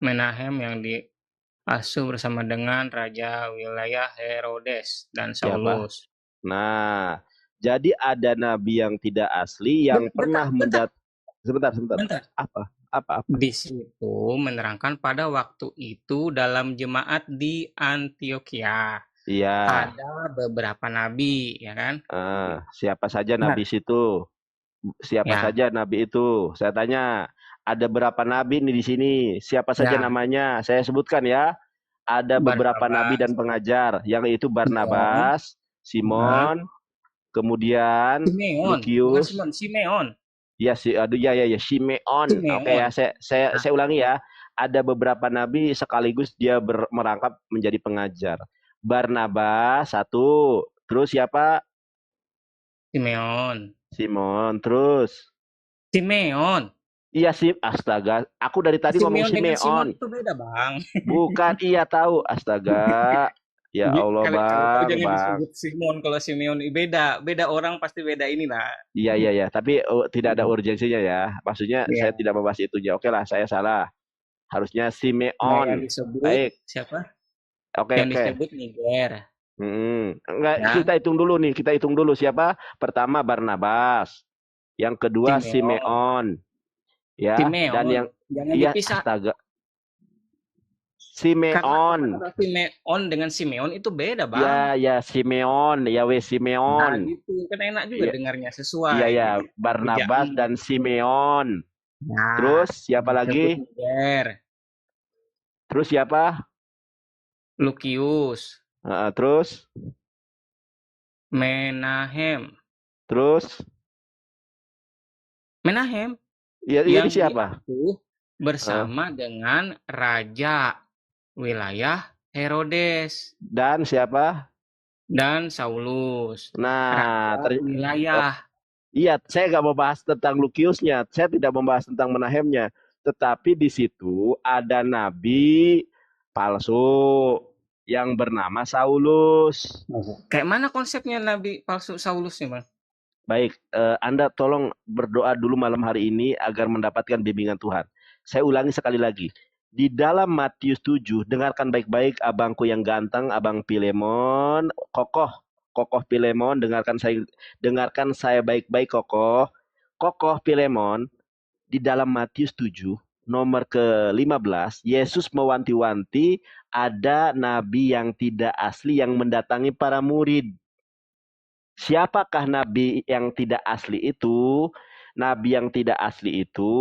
Menahem yang diasuh bersama dengan raja wilayah Herodes dan Siapa? Saulus. Nah, jadi ada nabi yang tidak asli yang Bentar, pernah bentar, sebentar, sebentar. bentar. Apa? Apa? Di situ menerangkan pada waktu itu dalam jemaat di Antioquia Iya. ada beberapa nabi, ya kan? Siapa saja nabi Benar. situ? Siapa Ya, saja nabi itu? Saya tanya, ada berapa nabi nih di sini? Siapa saja ya. namanya? Saya sebutkan ya. Ada beberapa nabi dan Barnabas, pengajar, yang itu Simeon, Barnabas, nah, Simon, kemudian Simeon, bukan Lukius, Simon, Simeon, ya si aduh ya Shimeon. Oke ya, Simeon. saya Nah, ulangi ya. Ada beberapa nabi sekaligus dia merangkap menjadi pengajar. Barnabas satu, terus siapa? Simeon, Simon, terus Simeon. iya sih, astaga. Aku dari tadi ngomong Simeon dengan Simeon. Simon itu beda, Bang. Bukan, iya tahu. Astaga. Ya Allah, Kalau tahu Bang, jangan Bang. disebut Simon, kalau Simeon beda, beda orang pasti beda inilah. Iya. Tapi tidak ada urgensinya ya. Maksudnya saya Iya. tidak membahas itu. Ya, oke lah, saya salah. Harusnya Nah, Simeon. yang disebut Baik. siapa? Yang Oke. disebut Niger, Enggak, ya. kita hitung dulu nih. Kita hitung dulu siapa? Pertama Barnabas. Yang kedua Simeon, Simeon. Ya. Dan Simeon. yang Jangan iya, dipisah. astaga. Karena Simeon. kata-kata Simeon dengan Simeon itu beda, Bang. Ya Simeon. Ya Nah, Simeon. gitu. Kan enak juga Iya, dengarnya iya sesuai. ya, Barnabas Ejaannya. dan Simeon. Nah, Terus siapa yang disebut lagi? Niger, Terus siapa? Lukius, Terus, Menahem. terus, Menahem ya ini yang siapa? diasuh Uh, bersama dengan raja wilayah Herodes dan siapa? dan Saulus, Nah, raja wilayah. iya, saya nggak mau bahas tentang Lukiusnya. Saya tidak membahas tentang Menahemnya. Tetapi di situ ada nabi palsu yang bernama Saulus. Kayak mana konsepnya Nabi palsu Saulus nih, Bang? Baik, Anda tolong berdoa dulu malam hari ini agar mendapatkan bimbingan Tuhan. Saya ulangi sekali lagi. Di dalam Matius 7, dengarkan baik-baik abangku yang ganteng, Abang Pilemon, Kokoh Pilemon, dengarkan saya baik-baik Kokoh. Kokoh Pilemon, di dalam Matius 7, nomor ke-15, Yesus mewanti-wanti ada nabi yang tidak asli yang mendatangi para murid. Siapakah nabi yang tidak asli itu? Nabi yang tidak asli itu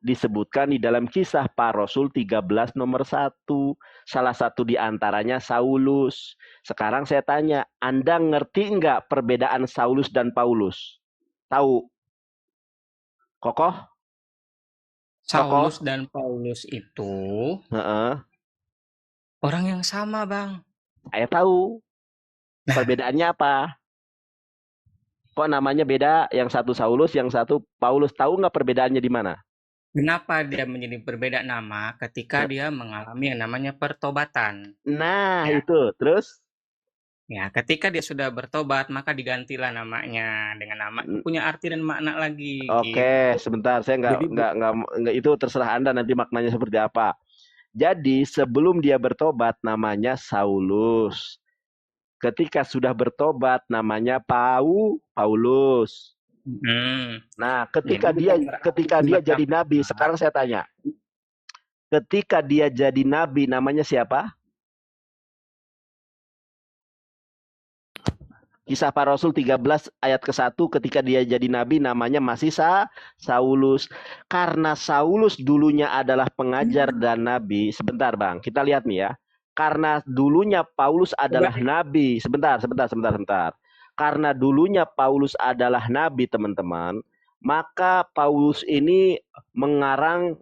disebutkan di dalam Kisah Para Rasul 13 nomor 1. Salah satu di antaranya Saulus. Sekarang saya tanya, Anda ngerti nggak perbedaan Saulus dan Paulus? Tahu? Kokoh? Kokoh? Saulus dan Paulus itu Heeh. orang yang sama, Bang. Saya tahu. Nah, Perbedaannya apa? Kok namanya beda? Yang satu Saulus, yang satu Paulus. Tahu nggak perbedaannya di mana? kenapa dia menjadi berbeda nama ketika dia mengalami yang namanya pertobatan, Nah, ya. itu. Terus? Ya, ketika dia sudah bertobat, maka digantilah namanya dengan nama yang punya arti dan makna lagi, Oke, gitu. sebentar. Saya Jadi nggak itu terserah Anda nanti maknanya seperti apa. Jadi sebelum dia bertobat namanya Saulus. Ketika sudah bertobat namanya Paulus. Nah, jadi bukan berarti ketika dia jadi nabi, serta-merta. sekarang saya tanya, ketika dia jadi nabi namanya siapa? Kisah Para Rasul 13 ayat ke-1, ketika dia jadi nabi namanya masih Saulus. Karena Saulus dulunya adalah pengajar dan nabi. Sebentar Bang, kita lihat nih ya. Karena dulunya Paulus adalah Berarti nabi. Sebentar. Karena dulunya Paulus adalah nabi, teman-teman, maka Paulus ini mengarang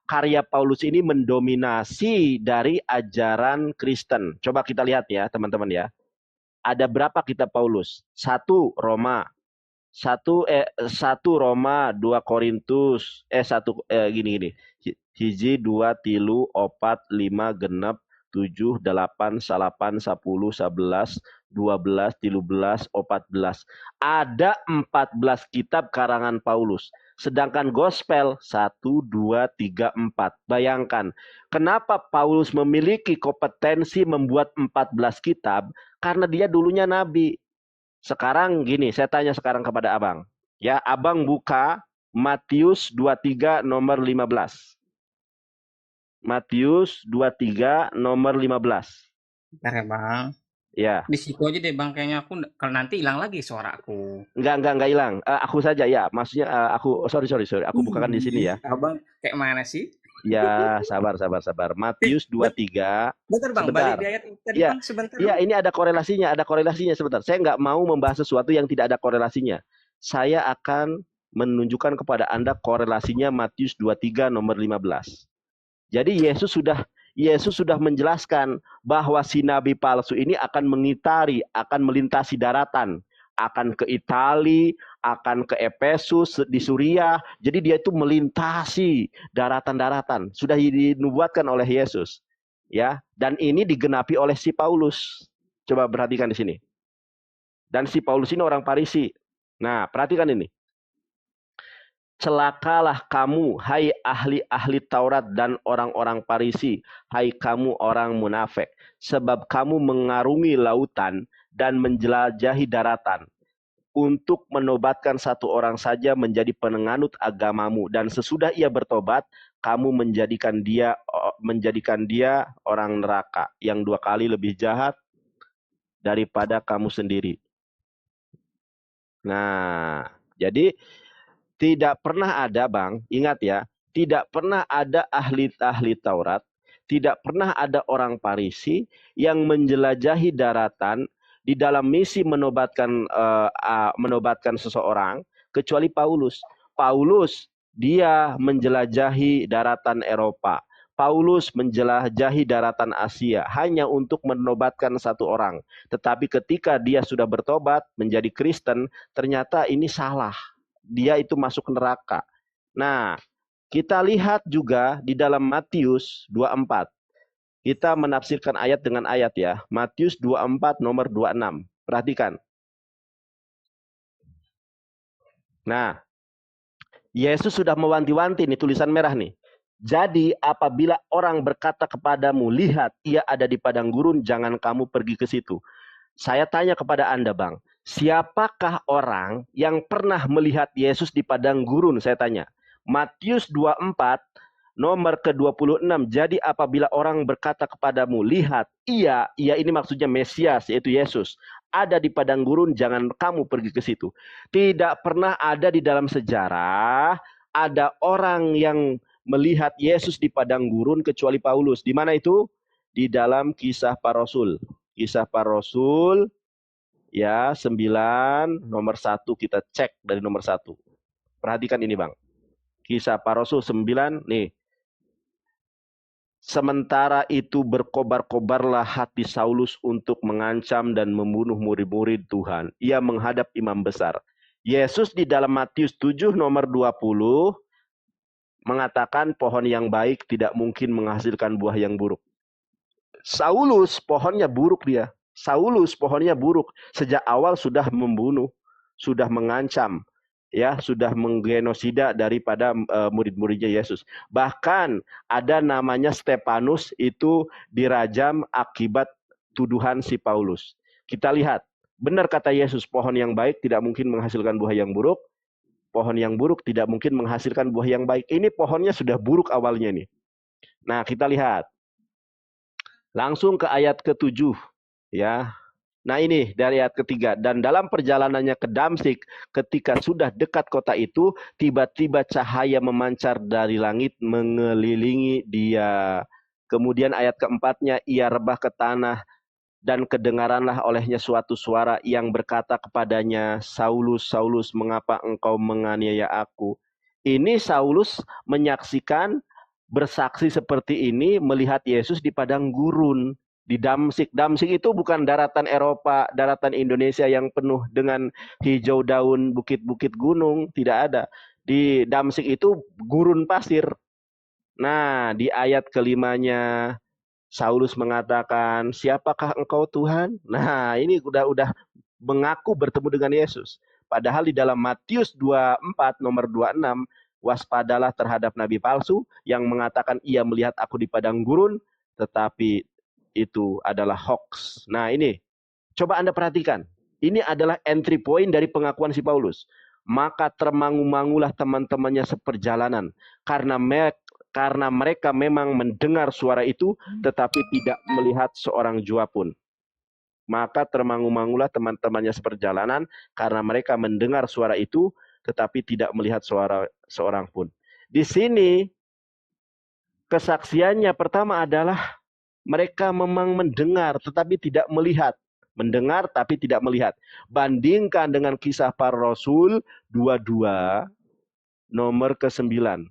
karya Paulus ini mendominasi dari ajaran Kristen. Coba kita lihat ya, teman-teman ya. Ada berapa kitab Paulus? Satu Roma, dua Korintus, gini. Hiji, dua, tilu, opat, lima, genep, tujuh, delapan, salapan, sepuluh, sebelas, 12, 13, 14. Ada 14 kitab karangan Paulus. Sedangkan gospel 1, 2, 3, 4. Bayangkan, kenapa Paulus memiliki kompetensi membuat 14 kitab? Karena dia dulunya nabi. Sekarang gini, saya tanya sekarang kepada abang. Ya, abang buka Matius 23 nomor 15. Matius 23 nomor 15. Bentar ya Bang. Ya. Di situ aja deh Bang, kayaknya aku kalau nanti hilang lagi suaraku. Enggak hilang. Aku saja ya. Maksudnya aku sorry. Aku bukakan di sini ya. Abang kayak mana sih? Ya, sabar. Matius 23. Bentar Bang, balik Sebentar. di ayat tadi Ya, Bang, sebentar ya Bang. ini ada korelasinya sebentar. Saya nggak mau membahas sesuatu yang tidak ada korelasinya. Saya akan menunjukkan kepada Anda korelasinya Matius 23 nomor 15. Jadi Yesus sudah menjelaskan bahwa si nabi palsu ini akan akan melintasi daratan, akan ke Itali, akan ke Efesus di Suriah. Jadi dia itu melintasi daratan-daratan. Sudah dinubuatkan oleh Yesus. Ya, dan ini digenapi oleh si Paulus. Coba perhatikan di sini. Dan si Paulus ini orang Farisi. Nah, perhatikan ini. Celakalah kamu, hai ahli-ahli Taurat dan orang-orang Farisi, hai kamu orang munafik, sebab kamu mengarungi lautan dan menjelajahi daratan untuk menobatkan satu orang saja menjadi penganut agamamu, dan sesudah ia bertobat, kamu menjadikan dia orang neraka yang 2 kali lebih jahat daripada kamu sendiri. Nah, jadi tidak pernah ada, Bang, ingat ya, tidak pernah ada ahli-ahli Taurat, tidak pernah ada orang Farisi yang menjelajahi daratan di dalam misi menobatkan seseorang kecuali Paulus. Paulus dia menjelajahi daratan Eropa. Paulus menjelajahi daratan Asia hanya untuk menobatkan satu orang. Tetapi ketika dia sudah bertobat menjadi Kristen, ternyata ini salah. Dia itu masuk neraka. Nah, kita lihat juga di dalam Matius 24. Kita menafsirkan ayat dengan ayat ya. Matius 24 nomor 26. Perhatikan. Nah, Yesus sudah mewanti-wanti nih, tulisan merah nih. Jadi apabila orang berkata kepadamu, lihat ia ada di padang gurun, jangan kamu pergi ke situ. Saya tanya kepada Anda, Bang, siapakah orang yang pernah melihat Yesus di padang gurun? Saya tanya. Matius 24 nomor ke-26. Jadi apabila orang berkata kepadamu, lihat, ia ini maksudnya Mesias, yaitu Yesus, ada di padang gurun, jangan kamu pergi ke situ. Tidak pernah ada di dalam sejarah ada orang yang melihat Yesus di padang gurun kecuali Paulus. Di mana itu? Di dalam Kisah Para Rasul. Kisah Para Rasul ya 9 nomor 1, kita cek dari nomor 1. Perhatikan ini, Bang. Kisah Para Rasul 9 nih. Sementara itu berkobar-kobarlah hati Saulus untuk mengancam dan membunuh murid-murid Tuhan. Ia menghadap imam besar. Yesus di dalam Matius 7 nomor 20 mengatakan pohon yang baik tidak mungkin menghasilkan buah yang buruk. Saulus pohonnya buruk dia. Saulus pohonnya buruk. Sejak awal sudah membunuh, sudah mengancam, ya, sudah menggenosida daripada murid-muridnya Yesus. Bahkan ada namanya Stefanus itu dirajam akibat tuduhan si Paulus. Kita lihat, benar kata Yesus, pohon yang baik tidak mungkin menghasilkan buah yang buruk. Pohon yang buruk tidak mungkin menghasilkan buah yang baik. Ini pohonnya sudah buruk awalnya nih. Nah, kita lihat. Langsung ke ayat ke-7 ya. Nah, ini dari ayat ketiga. Dan dalam perjalanannya ke Damsyik, ketika sudah dekat kota itu, tiba-tiba cahaya memancar dari langit mengelilingi dia. Kemudian ayat keempatnya, ia rebah ke tanah dan kedengaranlah olehnya suatu suara yang berkata kepadanya, Saulus, Saulus, mengapa engkau menganiaya aku? Ini Saulus menyaksikan, bersaksi seperti ini, melihat Yesus di padang gurun, di Damsyik. Damsyik itu bukan daratan Eropa, daratan Indonesia yang penuh dengan hijau daun, bukit-bukit gunung, tidak ada. Di Damsyik itu gurun pasir. Nah, di ayat kelimanya, Saulus mengatakan, siapakah engkau Tuhan? Nah, ini udah mengaku bertemu dengan Yesus. Padahal di dalam Matius 24 nomor 26, waspadalah terhadap nabi palsu yang mengatakan ia melihat aku di padang gurun, tetapi itu adalah hoax. Nah ini, coba Anda perhatikan. Ini adalah entry point dari pengakuan si Paulus. Maka termangu-mangulah teman-temannya seperjalanan. Karena mereka memang mendengar suara itu, tetapi tidak melihat seorang jua pun. Maka termangu-mangulah teman-temannya seperjalanan, karena mereka mendengar suara itu, tetapi tidak melihat suara seorang pun. Di sini, kesaksiannya pertama adalah mereka memang mendengar, tetapi tidak melihat. Mendengar tapi tidak melihat. Bandingkan dengan Kisah Para Rasul 22 nomor ke-9.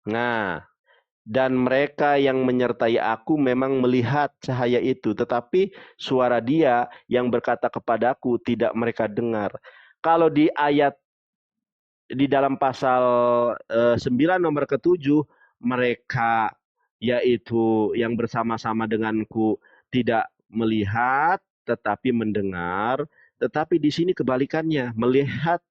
Nah, dan mereka yang menyertai aku memang melihat cahaya itu, tetapi suara dia yang berkata kepadaku tidak mereka dengar. Kalau di ayat di dalam pasal 9 nomor ke-7, mereka yaitu yang bersama-sama denganku tidak melihat tetapi mendengar, tetapi di sini kebalikannya, melihat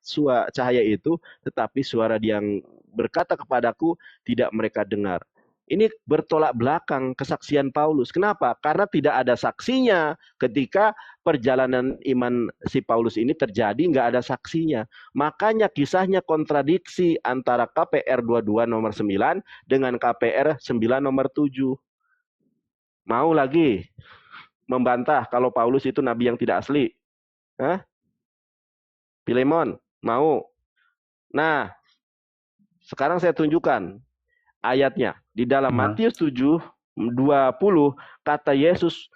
cahaya itu tetapi suara yang berkata kepadaku tidak mereka dengar. Ini bertolak belakang kesaksian Paulus. Kenapa? Karena tidak ada saksinya ketika perjalanan iman si Paulus ini terjadi, nggak ada saksinya. Makanya kisahnya kontradiksi antara KPR 22 nomor 9 dengan KPR 9 nomor 7. Mau lagi membantah kalau Paulus itu nabi yang tidak asli? Hah? Filemon, mau? Nah, sekarang saya tunjukkan ayatnya. Di dalam Matius 7:20 kata Yesus,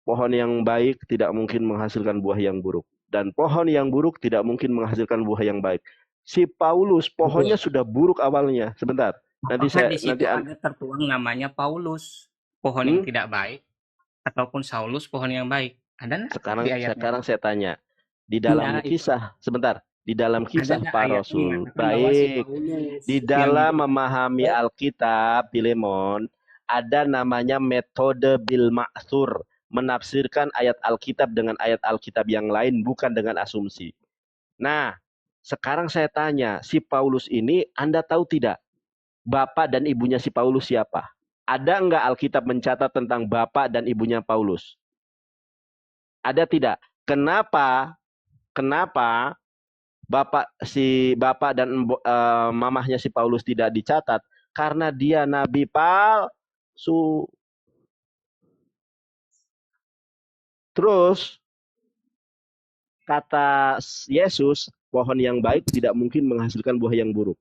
pohon yang baik tidak mungkin menghasilkan buah yang buruk. Dan pohon yang buruk tidak mungkin menghasilkan buah yang baik. Si Paulus, pohonnya sudah buruk awalnya. Sebentar. Apakah di situ ada tertuang namanya Paulus, pohon yang tidak baik, ataupun Saulus, pohon yang baik? Ada nggak di ayatnya? Sekarang saya tanya. Di dalam kisah, sebentar. Di dalam kisah para rasul, baik. Di dalam memahami Alkitab, Filemon, ada namanya metode bil ma'thur. Menafsirkan ayat Alkitab dengan ayat Alkitab yang lain, bukan dengan asumsi. Nah, sekarang saya tanya, si Paulus ini Anda tahu tidak? Bapak dan ibunya si Paulus siapa? Ada enggak Alkitab mencatat tentang bapak dan ibunya Paulus? Ada tidak? Kenapa bapak dan mamahnya si Paulus tidak dicatat? Karena dia nabi palsu. Terus kata Yesus, pohon yang baik tidak mungkin menghasilkan buah yang buruk.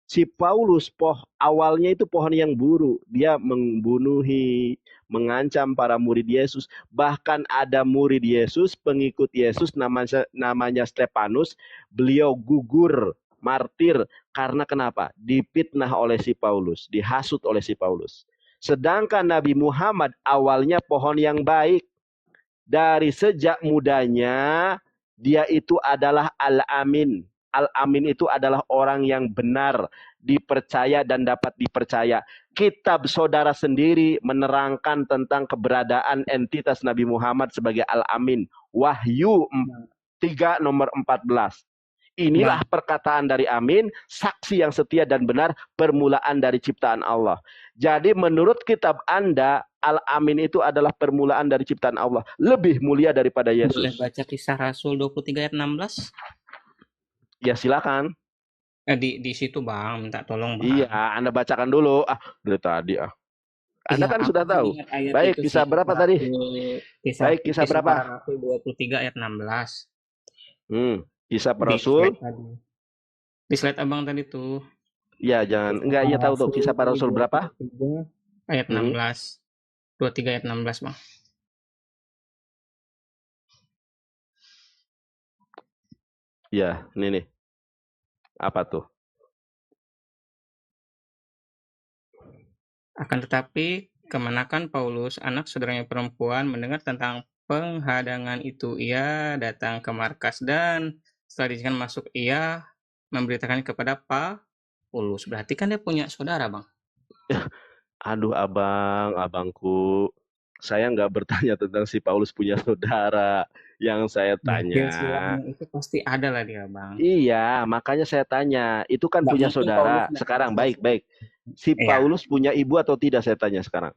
Si Paulus awalnya itu pohon yang buruk. Dia membunuhi, mengancam para murid Yesus. Bahkan ada murid Yesus, pengikut Yesus namanya Stefanus. Beliau gugur, martir. Karena kenapa? Dipitnah oleh si Paulus, dihasut oleh si Paulus. Sedangkan Nabi Muhammad awalnya pohon yang baik. Dari sejak mudanya, dia itu adalah Al-Amin. Al-Amin itu adalah orang yang benar, dipercaya dan dapat dipercaya. Kitab saudara sendiri menerangkan tentang keberadaan entitas Nabi Muhammad sebagai Al-Amin. Wahyu 3 nomor 14. Inilah perkataan dari Amin, saksi yang setia dan benar, permulaan dari ciptaan Allah. Jadi menurut kitab Anda, Al-Amin itu adalah permulaan dari ciptaan Allah. Lebih mulia daripada Yesus. Boleh baca Kisah Rasul 23 ayat 16? Ya silakan. Di situ Bang, minta tolong Bang. Iya, Anda bacakan dulu. Dari tadi Anda kan sudah tahu. Baik, kisah berapa tadi? Baik, kisah berapa? 23 ayat 16. Kisah para Rasul. Di slide Abang tadi tuh. Ya, jangan. Enggak, iya tahu tuh. Kisah para Rasul berapa? Ayat 16. 23 ayat 16, Bang. Ya, ini nih. Apa tuh? Akan tetapi, kemanakan Paulus, anak saudaranya perempuan, mendengar tentang penghadangan itu, ia datang ke markas dan setelah diizinkan masuk, ia memberitakan kepada Paulus. Berarti kan dia punya saudara, Bang. Aduh, abangku. Saya nggak bertanya tentang si Paulus punya saudara. Yang saya Ya, tanya, silsilahnya itu pasti ada lah dia, Bang. iya, makanya saya tanya, itu kan Nggak punya mungkin Paulus saudara. nggak punya Sekarang saudara. baik-baik. Si Iya, Paulus punya ibu atau tidak saya tanya sekarang.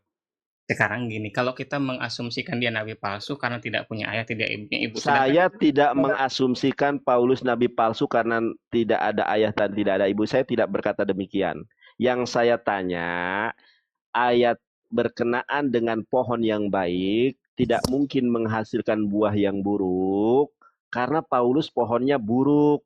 sekarang gini, kalau kita mengasumsikan dia nabi palsu karena tidak punya ayah, tidak punya ibu, sedangkan Saya tidak mengasumsikan Paulus nabi palsu karena tidak ada ayah dan tidak ada ibu. Saya tidak berkata demikian. Yang saya tanya, ayat berkenaan dengan pohon yang baik tidak mungkin menghasilkan buah yang buruk karena Paulus pohonnya buruk.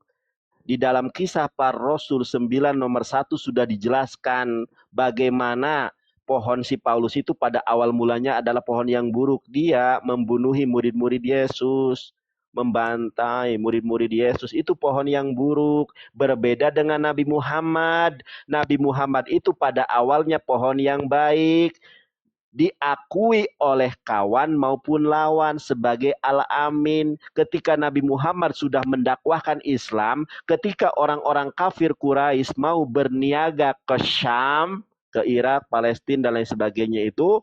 Di dalam kisah para Rasul 9 nomor 1 sudah dijelaskan bagaimana pohon si Paulus itu pada awal mulanya adalah pohon yang buruk. Dia membunuhi murid-murid Yesus, membantai murid-murid Yesus. Itu pohon yang buruk. Berbeda dengan Nabi Muhammad. Nabi Muhammad itu pada awalnya pohon yang baik, diakui oleh kawan maupun lawan sebagai al-amin. Ketika Nabi Muhammad sudah mendakwahkan Islam, ketika orang-orang kafir Quraisy mau berniaga ke Syam, ke Irak, Palestina dan lain sebagainya itu,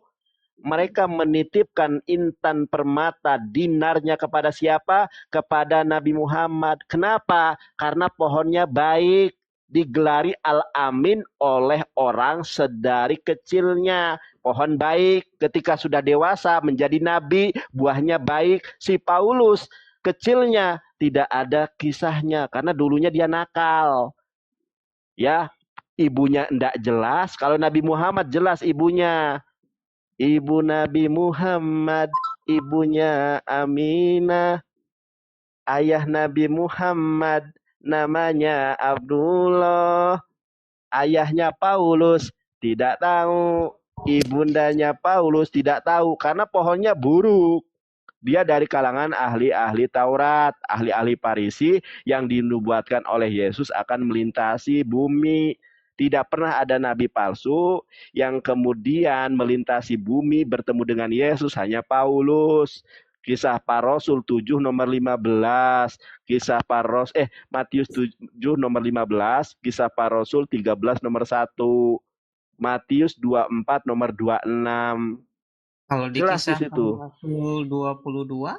mereka menitipkan intan permata dinarnya kepada siapa? Kepada Nabi Muhammad. Kenapa? Karena pohonnya baik, digelari Al-Amin oleh orang sedari kecilnya. Pohon baik, ketika sudah dewasa menjadi nabi, buahnya baik. Si Paulus kecilnya tidak ada kisahnya karena dulunya dia nakal. Ya, ibunya tidak jelas. Kalau Nabi Muhammad jelas ibunya. Ibu Nabi Muhammad, ibunya Aminah. Ayah Nabi Muhammad, namanya Abdullah. Ayahnya Paulus, tidak tahu. Ibundanya Paulus tidak tahu karena pohonnya buruk. Dia dari kalangan ahli-ahli Taurat, ahli-ahli Farisi yang dinubuatkan oleh Yesus akan melintasi bumi. Tidak pernah ada nabi palsu yang kemudian melintasi bumi bertemu dengan Yesus, hanya Paulus. Kisah para Rasul 7 nomor 15, kisah para Rasul Matius 7 nomor 15, kisah para Rasul 13 nomor 1, Matius 24 nomor 26. kalau di Jelas di kisah para situ. Rasul 22,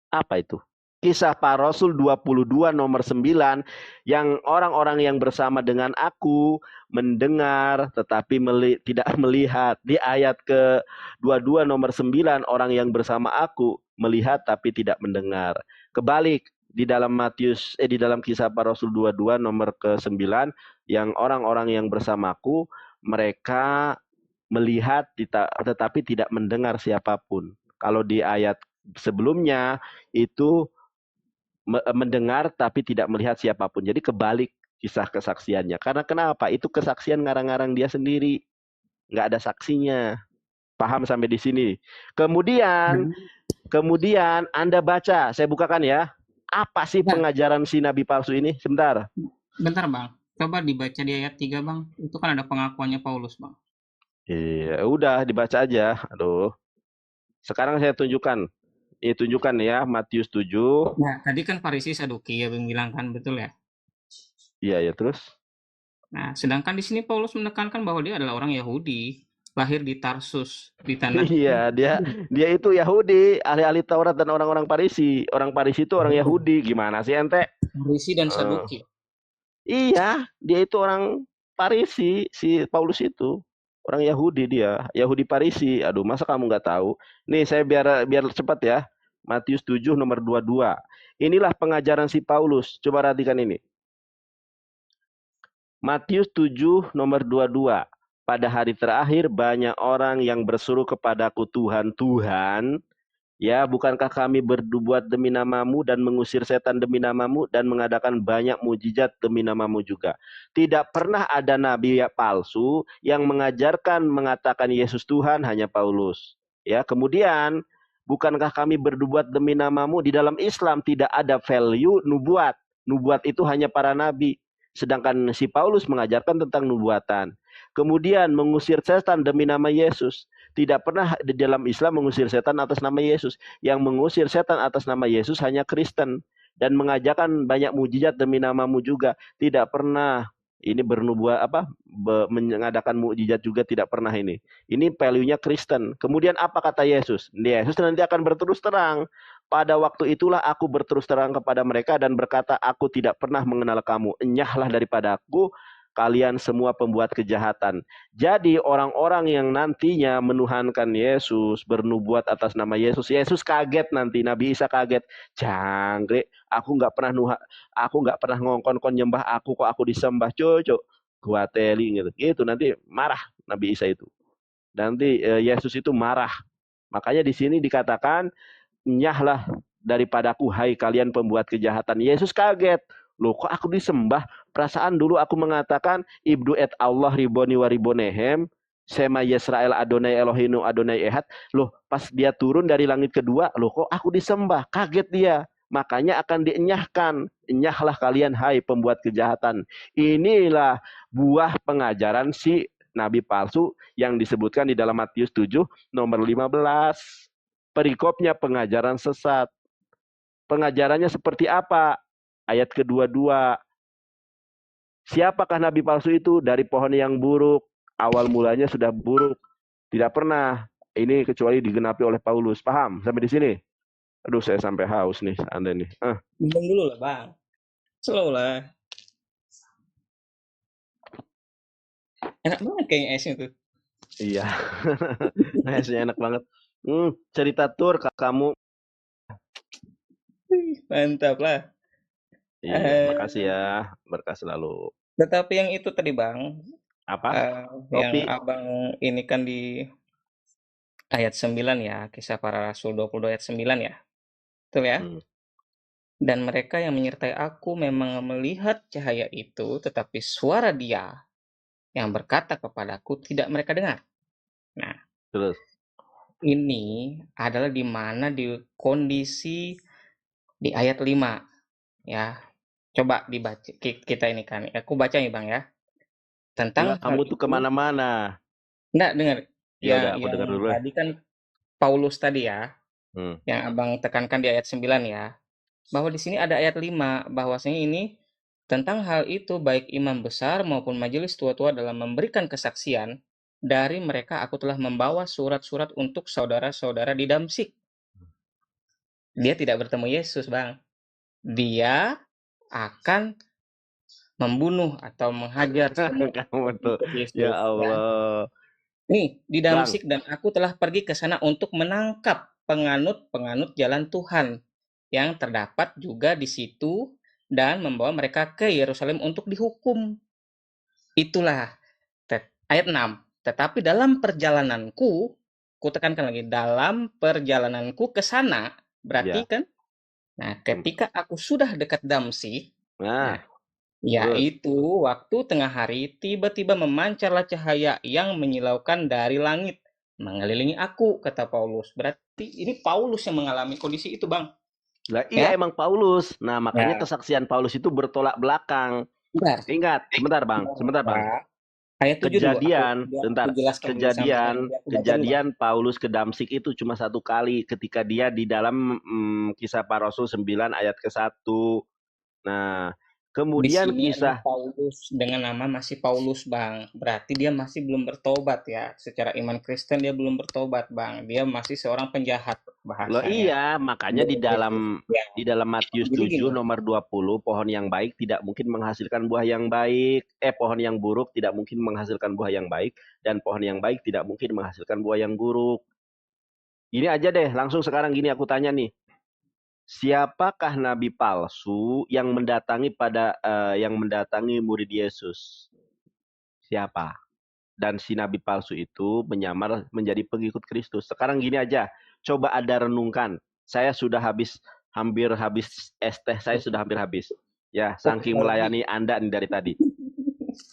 Apa itu? Kisah para Rasul 22 nomor 9, yang orang-orang yang bersama dengan aku mendengar tetapi tidak melihat. Di ayat ke-22 nomor 9, orang yang bersama aku melihat tapi tidak mendengar. Kebalik, di dalam di dalam kisah para Rasul 22 nomor ke-9, yang orang-orang yang bersamaku mereka melihat tetapi tidak mendengar siapapun. Kalau di ayat sebelumnya itu mendengar tapi tidak melihat siapapun. Jadi kebalik kisah kesaksiannya. Karena kenapa? Itu kesaksian ngarang-ngarang dia sendiri. Nggak ada saksinya. Paham sampai di sini. Kemudian Anda baca, saya bukakan ya. Apa sih ya, pengajaran si nabi palsu ini? Sebentar. bentar Bang, coba dibaca di ayat 3 Bang, itu kan ada pengakuannya Paulus Bang. Iya, udah dibaca aja. Aduh. Sekarang saya tunjukkan. Ini tunjukkan ya, Matius 7. Ya, tadi kan Farisi Saduki ya bilang kan, betul ya? Iya ya, terus. Nah, sedangkan di sini Paulus menekankan bahwa dia adalah orang Yahudi, lahir di Tarsus, di tanah Iya, dia itu Yahudi, ahli-ahli Taurat dan orang-orang Farisi. Orang Farisi itu orang Yahudi. Gimana sih ente? Farisi dan Uh, Saduki. iya, dia itu orang Farisi, si Paulus itu. Orang Yahudi dia, Yahudi Farisi. Aduh, masa kamu nggak tahu? Nih, saya biar cepat ya. Matius 7 nomor 22. Inilah pengajaran si Paulus. Coba perhatikan ini. Matius 7 nomor 22. Pada hari terakhir banyak orang yang berseru kepadaku, Tuhan, Tuhan, ya, bukankah kami berbuat demi namamu dan mengusir setan demi namamu dan mengadakan banyak mujizat demi namamu juga. Tidak pernah ada nabi palsu yang mengajarkan mengatakan Yesus Tuhan, hanya Paulus. Ya, kemudian bukankah kami berbuat demi namamu? Di dalam Islam tidak ada value nubuat. Nubuat itu hanya para nabi. Sedangkan si Paulus mengajarkan tentang nubuatan. Kemudian mengusir setan demi nama Yesus. Tidak pernah di dalam Islam mengusir setan atas nama Yesus. Yang mengusir setan atas nama Yesus hanya Kristen. Dan mengajarkan banyak mujizat demi namamu juga. Tidak pernah. Ini bernubuat apa? Mengadakan mukjizat juga tidak pernah ini. Ini value-nya Kristen. Kemudian apa kata Yesus? Yesus nanti akan berterus terang. Pada waktu itulah aku berterus terang kepada mereka dan berkata, aku tidak pernah mengenal kamu. Enyahlah daripada aku, kalian semua pembuat kejahatan. Jadi orang-orang yang nantinya menuhankan Yesus, bernubuat atas nama Yesus, Yesus kaget nanti, Nabi Isa kaget. Jangkrik, aku nggak pernah ngongkon-kon nyembah aku, kok aku disembah, cocok. Gua teli gitu. Itu nanti marah Nabi Isa itu. Nanti Yesus itu marah. Makanya di sini dikatakan, nyahlah daripadaku, hai kalian pembuat kejahatan. Yesus kaget. Loh, kok aku disembah? Perasaan dulu aku mengatakan, ibdu et Allah riboni wa ribonehem, Sema Yisrael Adonai Elohinu Adonai Ehad. Loh, pas dia turun dari langit kedua, loh kok aku disembah? Kaget dia. Makanya akan dienyahkan. Enyahlah kalian, hai pembuat kejahatan. Inilah buah pengajaran si nabi palsu yang disebutkan di dalam Matius 7 nomor 15. Perikopnya pengajaran sesat. Pengajarannya seperti apa? Ayat kedua-dua. Siapakah nabi palsu itu? Dari pohon yang buruk. Awal mulanya sudah buruk. Tidak pernah ini kecuali digenapi oleh Paulus. Paham sampai di sini? Aduh, saya sampai haus nih, Anda nih. Minum dulu lah, Bang. Slow lah. Enak banget kayaknya esnya tuh. Iya. Esnya enak banget. Cerita tur kamu. Mantap lah. Iya, makasih ya. Berkah selalu. Tetapi yang itu tadi, Bang, Apa? yang Topi? Abang ini kan di ayat 9 ya, Kisah Para Rasul 22 ayat 9 ya. Betul ya? Hmm. Dan mereka yang menyertai aku memang melihat cahaya itu, tetapi suara Dia yang berkata kepadaku tidak mereka dengar. Nah, Terus? ini adalah di mana di kondisi di ayat 5 ya. Coba dibaca kita ini kan. Aku baca nih, Bang ya. Enggak, Tentang hal kamu tuh itu, kemana-mana. enggak dengar Ya udah, aku yang dengar dulu lah. tadi kan Paulus tadi ya, Hmm. yang Abang tekankan di ayat 9 ya. Bahwa di sini ada ayat 5 bahwasanya ini tentang hal itu baik imam besar maupun majelis tua-tua dalam memberikan kesaksian, dari mereka aku telah membawa surat-surat untuk saudara-saudara di Damsik. Dia tidak bertemu Yesus, Bang. Dia akan membunuh atau menghajar semua Kamu tuh, pengikut ya Yesus ya. Allah. Nih, di Bang, Damsik dan aku telah pergi ke sana untuk menangkap penganut-penganut jalan Tuhan yang terdapat juga di situ dan membawa mereka ke Yerusalem untuk dihukum. Itulah ayat 6. Tetapi dalam perjalananku, ku tekankan lagi, dalam perjalananku ke sana, berarti ya. kan, nah ketika aku sudah dekat Damsik, nah, Nah, terus. yaitu waktu tengah hari, tiba-tiba memancarlah cahaya yang menyilaukan dari langit, mengelilingi aku, kata Paulus. Berarti ini Paulus yang mengalami kondisi itu, Bang. Lah iya Ya, emang Paulus. Nah, makanya ya, kesaksian Paulus itu bertolak belakang. bentar. Ingat, sebentar Bang, sebentar Bang. Ya, ayat 7 dulu, Kejadian, aku bentar. jelaskan dulu sampai Kejadian, nanti aku baca dulu, Bang. kejadian Paulus ke Damsik itu cuma satu kali ketika dia di dalam Kisah Para Rasul 9 ayat ke-1. Nah, Di kemudian sini adalah kisah Paulus dengan nama masih Paulus, Bang. Berarti dia masih belum bertobat ya. Secara iman Kristen dia belum bertobat, Bang. Dia masih seorang penjahat Loh bahasanya. iya, makanya Belum Yesus. Ya. di dalam Matius Jadi 7 gini, nomor 20, pohon yang baik tidak mungkin menghasilkan buah yang baik. Pohon yang buruk tidak mungkin menghasilkan buah yang baik dan pohon yang baik tidak mungkin menghasilkan buah yang buruk. Gini aja deh, langsung sekarang gini aku tanya nih. Siapakah nabi palsu yang mendatangi murid Yesus? Siapa? Dan si nabi palsu itu menyamar menjadi pengikut Kristus. Sekarang gini aja, coba Anda renungkan. Saya sudah hampir habis es teh saya sudah hampir habis. Ya, oh, saking mau lagi. melayani Anda nih dari tadi.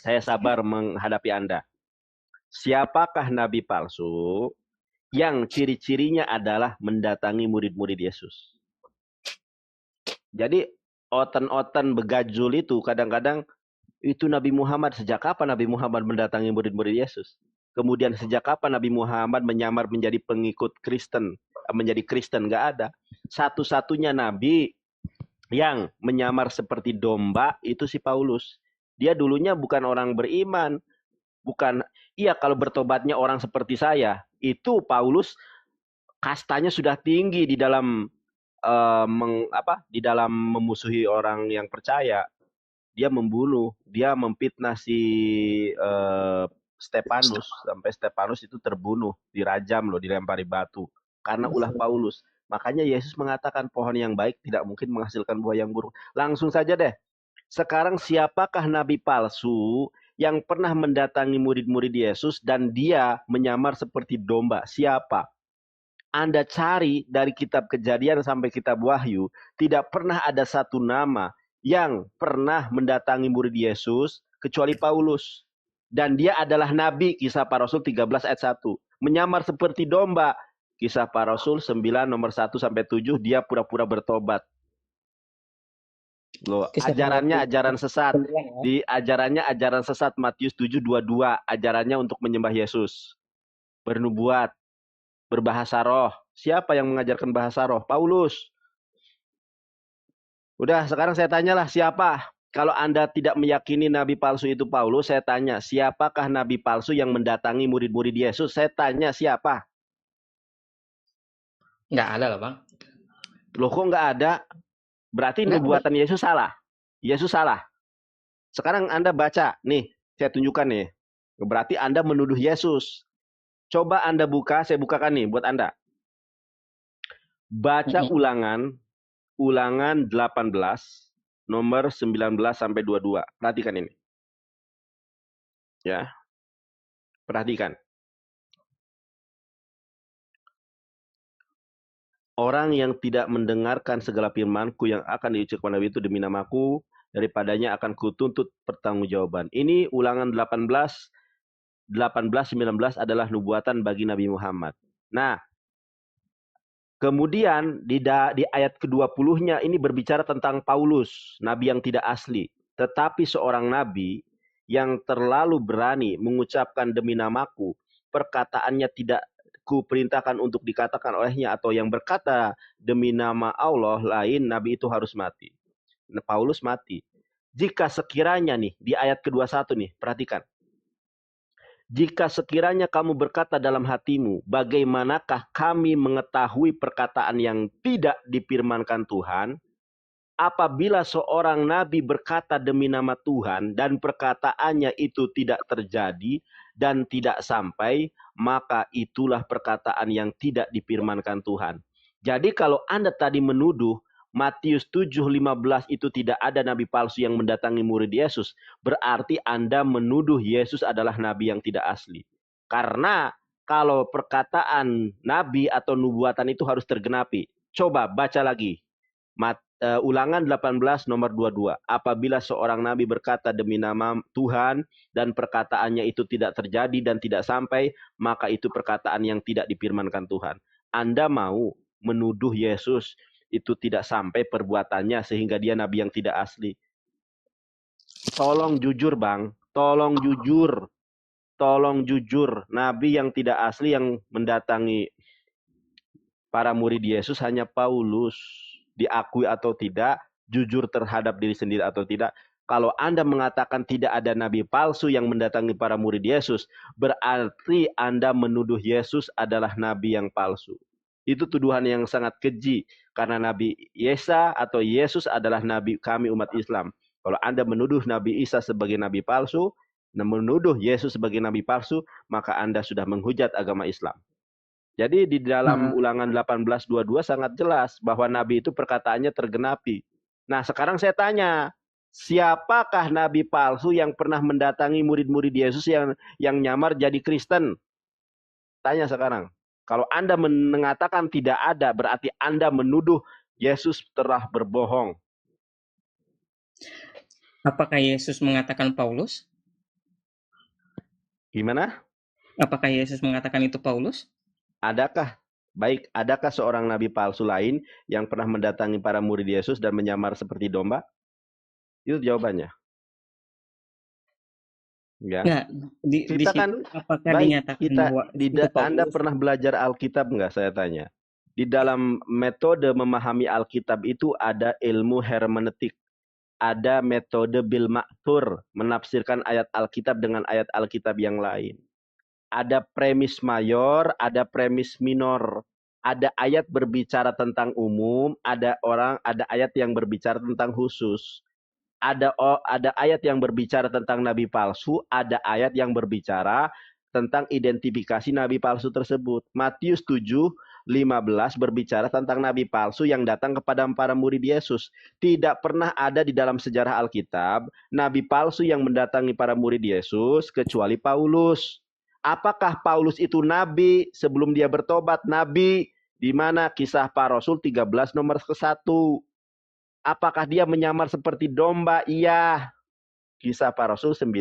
Saya sabar menghadapi Anda. Siapakah nabi palsu yang ciri-cirinya adalah mendatangi murid-murid Yesus? Jadi oten-oten begajul itu kadang-kadang itu Nabi Muhammad. Sejak kapan Nabi Muhammad mendatangi murid-murid Yesus? Kemudian sejak kapan Nabi Muhammad menyamar menjadi pengikut Kristen? Menjadi Kristen, nggak ada. Satu-satunya Nabi yang menyamar seperti domba itu si Paulus. Dia dulunya bukan orang beriman, bukan. Iya, kalau bertobatnya orang seperti saya, itu Paulus kastanya sudah tinggi di dalam di dalam memusuhi orang yang percaya. Dia membunuh, dia memfitnah si Stefanus, sampai Stefanus itu terbunuh, dirajam loh, dilempari batu karena ulah Paulus. Makanya Yesus mengatakan pohon yang baik tidak mungkin menghasilkan buah yang buruk. Langsung saja deh. Sekarang siapakah nabi palsu yang pernah mendatangi murid-murid Yesus dan dia menyamar seperti domba? Siapa? Anda cari dari kitab Kejadian sampai kitab Wahyu, tidak pernah ada satu nama yang pernah mendatangi murid Yesus kecuali Paulus. Dan dia adalah nabi, Kisah Para Rasul 13 ayat 1. Menyamar seperti domba, Kisah Para Rasul 9 nomor 1 sampai 7, dia pura-pura bertobat. Loh, ajarannya ajaran sesat. Di ajarannya ajaran sesat, Matius 7:22, ajarannya untuk menyembah Yesus. Bernubuat, berbahasa roh. Siapa yang mengajarkan bahasa roh? Paulus. Udah, sekarang saya tanyalah siapa? Kalau Anda tidak meyakini nabi palsu itu Paulus, saya tanya, siapakah nabi palsu yang mendatangi murid-murid Yesus? Saya tanya, siapa? Nggak ada lah, Bang. Loh, kok nggak ada? Berarti nubuatan Yesus salah. Yesus salah. Sekarang Anda baca, nih, saya tunjukkan nih. Berarti Anda menuduh Yesus. Coba Anda buka, saya bukakan nih buat Anda. Baca Ulangan 18 nomor 19 sampai 22. Perhatikan ini. Ya. Perhatikan. Orang yang tidak mendengarkan segala firman-Ku yang akan diucapkan Nabi itu demi nama-Ku, daripadanya akan kutuntut pertanggungjawaban. Ini Ulangan 18, 19 adalah nubuatan bagi Nabi Muhammad. Nah, kemudian di ayat ke-20-nya ini berbicara tentang Paulus, nabi yang tidak asli. Tetapi seorang nabi yang terlalu berani mengucapkan demi namaku, perkataannya tidak kuperintahkan untuk dikatakan olehnya, atau yang berkata demi nama Allah lain, nabi itu harus mati. Nah, Paulus mati. Jika sekiranya nih, di ayat ke-21 nih, perhatikan. Jika sekiranya kamu berkata dalam hatimu, bagaimanakah kami mengetahui perkataan yang tidak difirmankan Tuhan? Apabila seorang nabi berkata demi nama Tuhan dan perkataannya itu tidak terjadi dan tidak sampai, maka itulah perkataan yang tidak difirmankan Tuhan. Jadi kalau Anda tadi menuduh Matius 7:15 itu tidak ada nabi palsu yang mendatangi murid Yesus, berarti Anda menuduh Yesus adalah nabi yang tidak asli. Karena kalau perkataan nabi atau nubuatan itu harus tergenapi. Coba baca lagi. Ulangan 18 nomor 22. Apabila seorang nabi berkata demi nama Tuhan dan perkataannya itu tidak terjadi dan tidak sampai, maka itu perkataan yang tidak difirmankan Tuhan. Anda mau menuduh Yesus itu tidak sampai perbuatannya sehingga dia nabi yang tidak asli. Tolong jujur, Bang. Tolong jujur. Tolong jujur. Nabi yang tidak asli yang mendatangi para murid Yesus hanya Paulus. Diakui atau tidak, jujur terhadap diri sendiri atau tidak. Kalau Anda mengatakan tidak ada nabi palsu yang mendatangi para murid Yesus, berarti Anda menuduh Yesus adalah nabi yang palsu. Itu tuduhan yang sangat keji, karena Nabi Yesa atau Yesus adalah nabi kami umat Islam. Kalau Anda menuduh Nabi Isa sebagai nabi palsu, dan menuduh Yesus sebagai nabi palsu, maka Anda sudah menghujat agama Islam. Jadi di dalam Ulangan 18:22 sangat jelas bahwa nabi itu perkataannya tergenapi. Nah, sekarang saya tanya, siapakah nabi palsu yang pernah mendatangi murid-murid Yesus yang nyamar jadi Kristen? Tanya sekarang. Kalau Anda mengatakan tidak ada, berarti Anda menuduh Yesus telah berbohong. Apakah Yesus mengatakan Paulus? Gimana? Apakah Yesus mengatakan itu Paulus? Adakah seorang nabi palsu lain yang pernah mendatangi para murid Yesus dan menyamar seperti domba? Itu jawabannya. Ya. Nggak, di Kita situ kan apakah baik, dinyatakan bahwa itu Anda Paulus? pernah belajar Alkitab nggak, saya tanya? Di dalam metode memahami Alkitab itu ada ilmu hermeneutik. ada metode bil ma'thur, menafsirkan ayat Alkitab dengan ayat Alkitab yang lain. Ada premis mayor, ada premis minor. Ada ayat berbicara tentang umum, ada ayat yang berbicara tentang khusus. Ada ayat yang berbicara tentang nabi palsu, ada ayat yang berbicara tentang identifikasi nabi palsu tersebut. Matius 7:15 berbicara tentang nabi palsu yang datang kepada para murid Yesus. Tidak pernah ada di dalam sejarah Alkitab nabi palsu yang mendatangi para murid Yesus kecuali Paulus. Apakah Paulus itu nabi sebelum dia bertobat? Nabi. Di mana Kisah Para Rasul 13 nomor ke-1. Apakah dia menyamar seperti domba? Iya. Kisah Para Rasul 9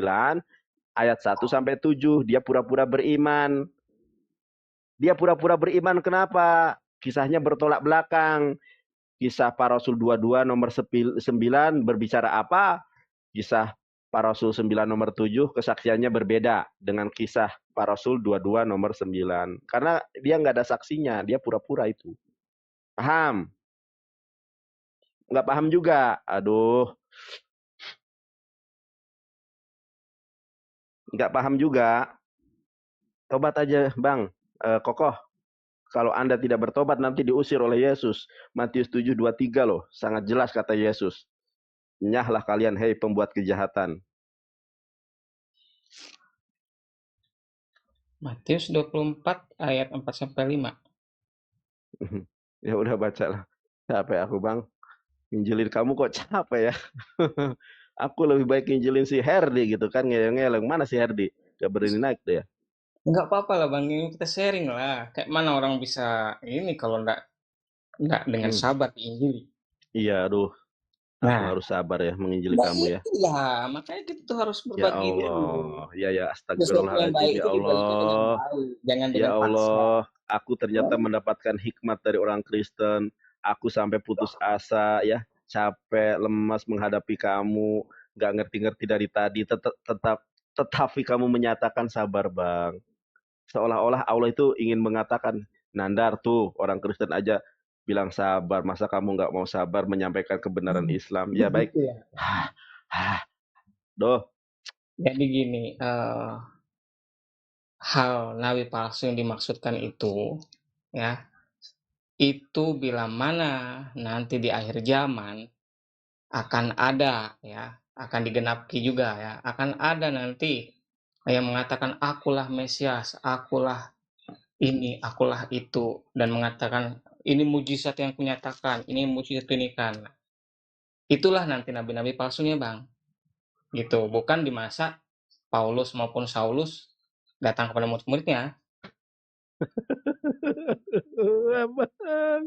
ayat 1 sampai 7. Dia pura-pura beriman. Dia pura-pura beriman kenapa? Kisahnya bertolak belakang. Kisah Para Rasul 22 nomor 9 berbicara apa? Kisah Para Rasul 9 nomor 7 kesaksiannya berbeda dengan Kisah Para Rasul 22 nomor 9. Karena dia nggak ada saksinya, dia pura-pura itu. Paham? Nggak paham juga. Aduh. Nggak paham juga. Tobat aja, Bang. Kokoh. Kalau Anda tidak bertobat nanti diusir oleh Yesus. Matius 7:23 loh. Sangat jelas kata Yesus. Nyahlah kalian, hei pembuat kejahatan. Matius 24 ayat 4 sampai 5. Ya udah baca lah. Capek aku, Bang. Injilin kamu kok capek ya. Aku lebih baik injilin si Herdi gitu kan. Ngeleng-ngeleng. Mana si Herdi? Gak berani naik tuh ya. Enggak apa-apa lah Bang, ini kita sharing lah. Kayak mana orang bisa ini kalau enggak dengan Hmm. sabar diinjili. Iya, aduh. Aku Nah, harus sabar ya menginjili nah kamu ya. itulah, makanya kita tuh harus Ya berbagi ilmu. Allah. Ya Sesuatu yang baik astagfirullahaladzim. Ya itu dibagikan dengan Allah. baik, jangan Ya dengan paksa. Allah, aku Ya. ternyata mendapatkan hikmat dari orang Kristen. Aku sampai putus asa ya, capek, lemas menghadapi kamu, nggak ngerti-ngerti dari tadi. Tetapi kamu menyatakan sabar, Bang. Seolah-olah Allah itu ingin mengatakan, Nandar tuh orang Kristen aja bilang sabar, masa kamu nggak mau sabar menyampaikan kebenaran Islam? Ya baik. Gitu ya. Hah, hah, doh. Jadi gini, hal nabi palsu yang dimaksudkan itu, ya, itu bila mana nanti di akhir zaman akan ada ya, akan digenapi juga ya, akan ada nanti yang mengatakan akulah Mesias, akulah ini, akulah itu, dan mengatakan ini mujizat yang kunyatakan, ini mujizat ini kan. Itulah nanti nabi-nabi palsunya, Bang. Gitu, bukan di masa Paulus maupun Saulus datang kepada murid-muridnya. Bang,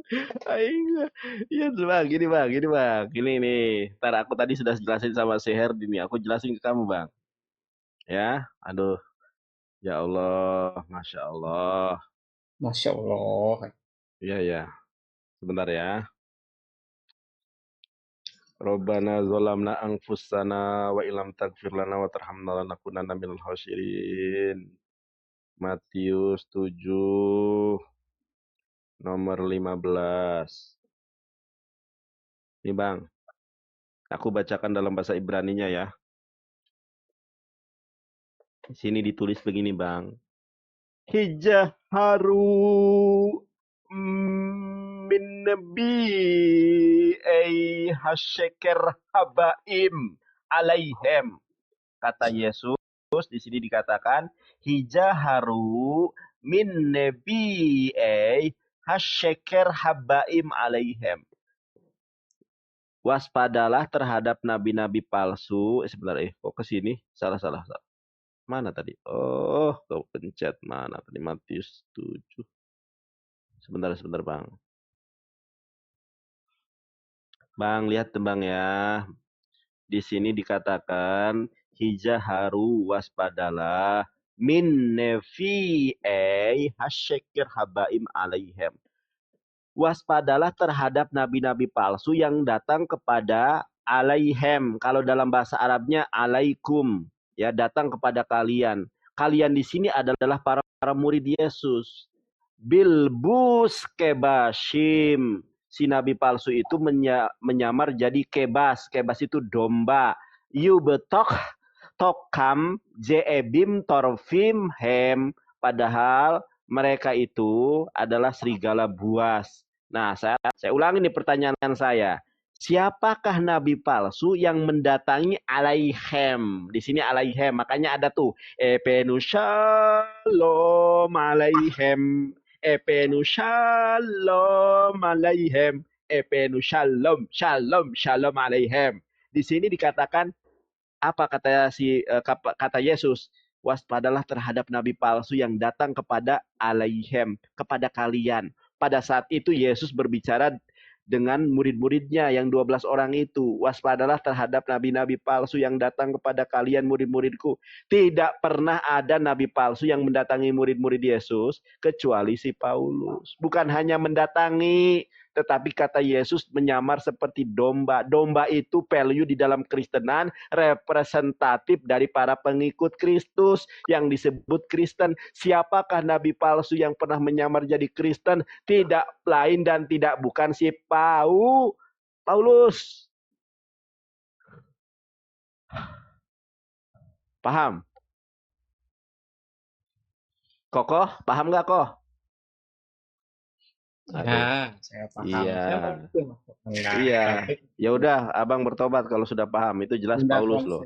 aing iya bang, gini bang, gini bang, gini nih. Ntar aku tadi sudah jelasin sama si Herdi nih, aku jelasin ke kamu bang. Ya, aduh, ya Allah, masya Allah. Masya Allah. Iya ya, sebentar ya. Robbana zolamna anfusana wa ilam tagfir lana wa tarhamna lanakunanna minal khasirin. Matius 7 nomor 15. Nih bang, aku bacakan dalam bahasa Ibraninya ya. Di sini ditulis begini bang. Hijaharu min nabi ay hasyeker habaim alaihem. Kata Yesus di sini dikatakan hijaharu min nabi ay hasyeker habaim alaihem. Waspadalah terhadap nabi-nabi palsu. Sebentar kok ke sini? Salah. Mana tadi? Oh, kau pencet mana tadi? Matius 7. Sebentar, Bang. Bang, lihat Bang ya. Di sini dikatakan hijaharu waspadalah min nevi hasyekir habaim alaihem. Waspadalah terhadap nabi-nabi palsu yang datang kepada alaihem. Kalau dalam bahasa Arabnya alaikum, ya datang kepada kalian. Kalian di sini adalah para murid Yesus. Bilbus kebashim, si nabi palsu itu menyamar jadi kebas. Kebas itu domba. You betok tokam jeebim torfim hem. Padahal mereka itu adalah serigala buas. Nah, saya ulangi nih pertanyaan saya. Siapakah nabi palsu yang mendatangi alaihem? Di sini alaihem, makanya ada tuh epenu shalom alaihem, epenu shalom alaihem, epenu shalom shalom shalom alaihem. Di sini dikatakan apa kata Yesus? Waspadalah terhadap nabi palsu yang datang kepada alaihem, kepada kalian. Pada saat itu Yesus berbicara dengan murid-muridnya yang 12 orang itu. Waspadalah terhadap nabi-nabi palsu yang datang kepada kalian murid-muridku. Tidak pernah ada nabi palsu yang mendatangi murid-murid Yesus kecuali si Paulus. Bukan hanya mendatangi, tetapi kata Yesus menyamar seperti domba. Domba itu value di dalam Kristenan representatif dari para pengikut Kristus yang disebut Kristen. Siapakah nabi palsu yang pernah menyamar jadi Kristen? Tidak lain dan tidak bukan si Paulus. Paham? Kokoh, paham nggak Koh? Ya, saya paham. Iya. Saya mengerti maksudnya. Iya. Tapi Ya udah, abang bertobat kalau sudah paham. Itu jelas tidak Paulus loh.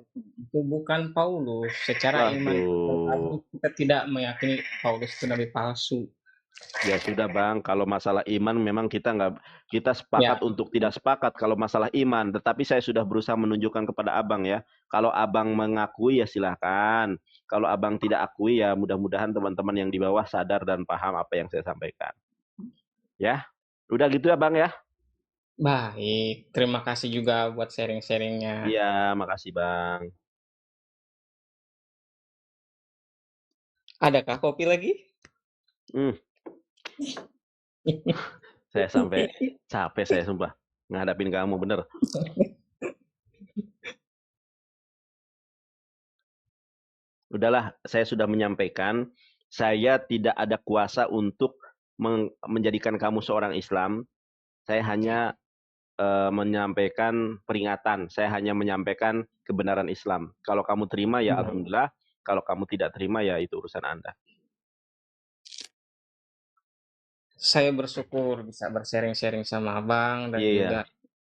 itu bukan Paulus. Secara iman Waduh. kita tidak meyakini Paulus itu nabi palsu. Ya sudah bang, kalau masalah iman memang kita sepakat untuk tidak sepakat kalau masalah iman. Tetapi saya sudah berusaha menunjukkan kepada abang ya. Kalau abang mengakui ya silahkan. Kalau abang tidak akui ya mudah-mudahan teman-teman yang di bawah sadar dan paham apa yang saya sampaikan. Ya, udah gitu ya bang ya. Baik, terima kasih juga buat sharing-sharingnya. Iya, makasih bang. Adakah kopi lagi? Saya sampai capek saya sumpah ngadapin kamu bener. Udahlah, saya sudah menyampaikan, saya tidak ada kuasa untuk menjadikan kamu seorang Islam. Saya hanya menyampaikan peringatan, saya hanya menyampaikan kebenaran Islam. Kalau kamu terima ya alhamdulillah, kalau kamu tidak terima ya itu urusan Anda. Saya bersyukur bisa bersharing-sharing sama abang dan Iya. juga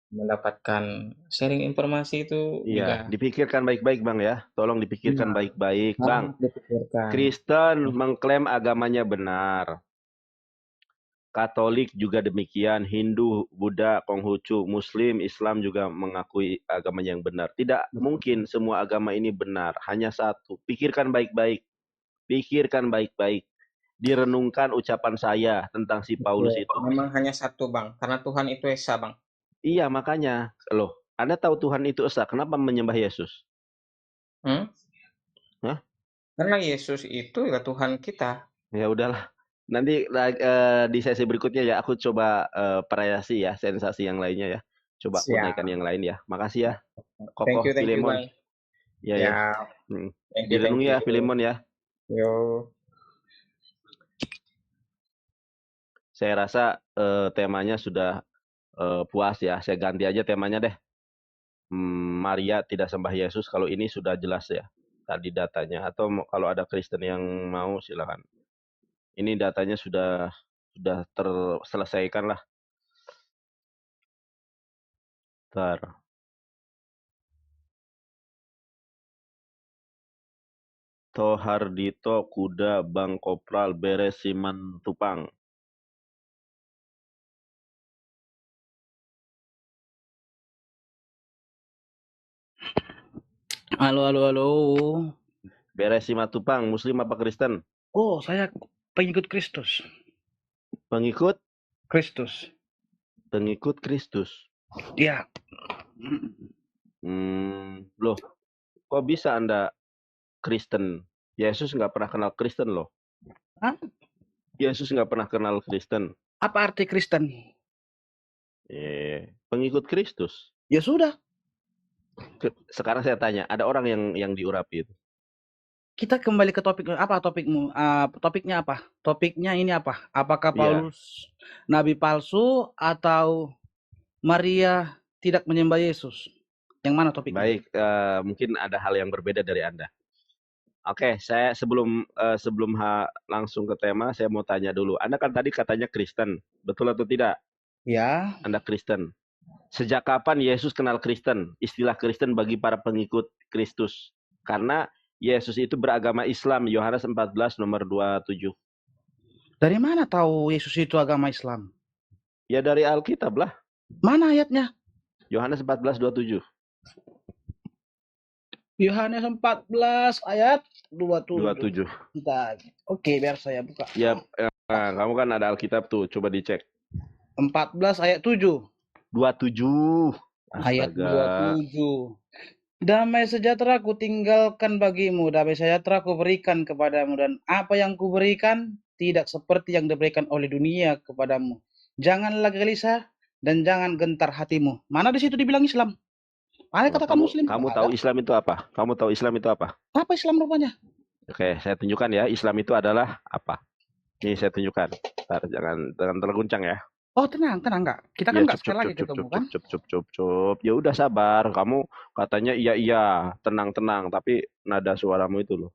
mendapatkan sharing informasi itu Iya, juga dipikirkan baik-baik bang ya. Tolong dipikirkan baik-baik bang. dipikirkan. Kristen mengklaim agamanya benar. Katolik juga demikian, Hindu, Buddha, Konghucu, Muslim, Islam juga mengakui agamanya yang benar. Tidak mungkin semua agama ini benar, hanya satu. Pikirkan baik-baik. Pikirkan baik-baik. Direnungkan ucapan saya tentang si Paulus itu. Memang hanya satu bang, karena Tuhan itu esa bang. Iya makanya, loh, Anda tahu Tuhan itu esa, kenapa menyembah Yesus? Hah? Karena Yesus itu ya Tuhan kita. Ya udahlah. Nanti di sesi berikutnya ya aku coba variasi ya, sensasi yang lainnya ya. Coba aku naikkan yang lain ya. Makasih ya. Kokoh Filemon. Ya ya. Direnungi ya Filemon ya. Yo. Saya rasa temanya sudah puas ya. Saya ganti aja temanya deh. Maria tidak sembah Yesus. Kalau ini sudah jelas ya tadi datanya. Atau kalau ada Kristen yang mau silakan. Ini datanya sudah terselesaikan lah. Bentar. Tohardito Kuda Bang Kopral Beres Siman-Tupang. Halo. Beres Siman-Tupang, Muslim apa Kristen? Oh, saya pengikut Kristus. Pengikut? Kristus. Pengikut Kristus. Iya. Loh, kok bisa Anda Kristen? Yesus nggak pernah kenal Kristen loh. Hah? Yesus nggak pernah kenal Kristen. Apa arti Kristen? Pengikut Kristus. Ya sudah. Sekarang saya tanya, ada orang yang diurapi itu? Kita kembali ke topik apa topikmu? Topiknya apa? Topiknya ini apa? Apakah Paulus nabi palsu atau Maria tidak menyembah Yesus? Yang mana topiknya? Baik, mungkin ada hal yang berbeda dari Anda. Oke, saya sebelum langsung ke tema, saya mau tanya dulu. Anda kan tadi katanya Kristen, betul atau tidak? Ya, Anda Kristen. Sejak kapan Yesus kenal Kristen? Istilah Kristen bagi para pengikut Kristus. Karena Yesus itu beragama Islam, Yohanes 14 nomor 27. dari mana tahu Yesus itu agama Islam? Ya dari Alkitab lah, Mana ayatnya? Yohanes 14, 27. Yohanes 14 ayat 27. 27. Bentar. Oke, biar saya buka. Ya, kamu kan ada Alkitab tuh, coba dicek. 14 ayat 7. 27. Ayat Astaga. 27. Damai sejahtera ku tinggalkan bagimu, damai sejahtera ku berikan kepadamu, dan apa yang ku berikan tidak seperti yang diberikan oleh dunia kepadamu. Janganlah gelisah dan jangan gentar hatimu. Mana di situ dibilang Islam? Mana Oh, katakan Muslim? kamu Nggak tahu ada. Islam itu apa? Kamu tahu Islam itu apa? Apa Islam rupanya? Oke, saya tunjukkan ya. Islam itu adalah apa? Ini saya tunjukkan. Ntar, jangan terguncang ya. Oh, tenang, enggak. Kita kan Ya, enggak sekali lagi ketemu kan? cup. Ya udah sabar. Kamu katanya iya, tenang. Tapi nada suaramu itu loh.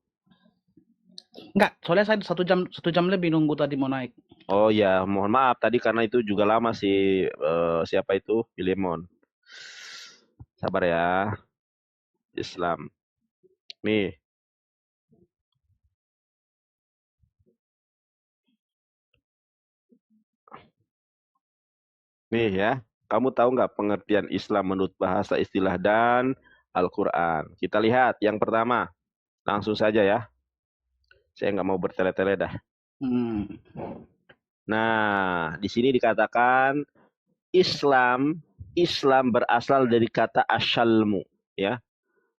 Enggak, soalnya saya 1 jam lebih nunggu tadi mau naik. Oh ya, mohon maaf tadi karena itu juga lama sih. Siapa itu? Filemon. Sabar ya. Islam. Nih. Nih ya. Kamu tahu nggak pengertian Islam menurut bahasa istilah dan Al-Quran? Kita lihat yang pertama. Langsung saja ya. Saya nggak mau bertele-tele dah. Nah, di sini dikatakan Islam berasal dari kata asyalmu, ya.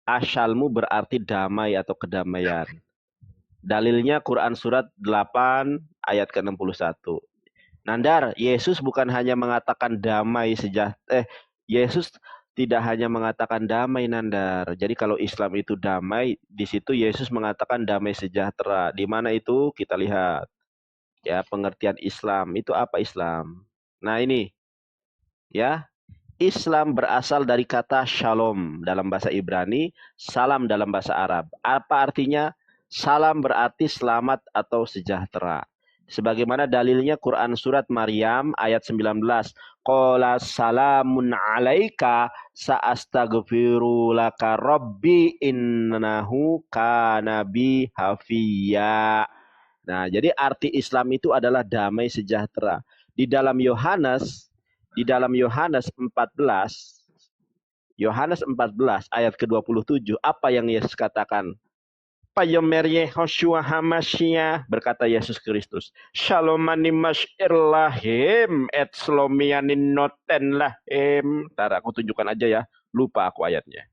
Asyalmu berarti damai atau kedamaian. Dalilnya Quran surat 8 ayat ke-61. Nandar, Yesus bukan hanya mengatakan damai sejahtera. Yesus tidak hanya mengatakan damai, Nandar. Jadi kalau Islam itu damai, di situ Yesus mengatakan damai sejahtera. Di mana itu? Kita lihat. Ya, pengertian Islam itu apa Islam? Nah, ini ya. Islam berasal dari kata shalom dalam bahasa Ibrani, salam dalam bahasa Arab. Apa artinya? Salam berarti selamat atau sejahtera. Sebagaimana dalilnya Quran surat Maryam ayat 19. Qala salamun alaika sa'astaghfiru laka rabbi innahu kana bi hafiya. Nah, jadi arti Islam itu adalah damai sejahtera. Di dalam Yohanes 14 ayat ke-27, apa yang Yesus katakan? Payomerye Hoshua Hamasya, berkata Yesus Kristus, Shalomani masyirlahim et slomianin noten lahim. Ntar aku tunjukkan aja ya, lupa aku ayatnya.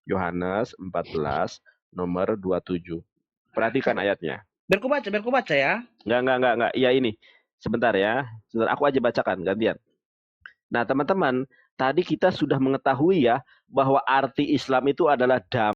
Yohanes 14 nomor 27. Perhatikan ayatnya. Biar ku baca ya. Enggak. Iya ini. Sebentar ya. Sebentar, aku aja bacakan gantian. Nah, teman-teman, tadi kita sudah mengetahui ya bahwa arti Islam itu adalah damai.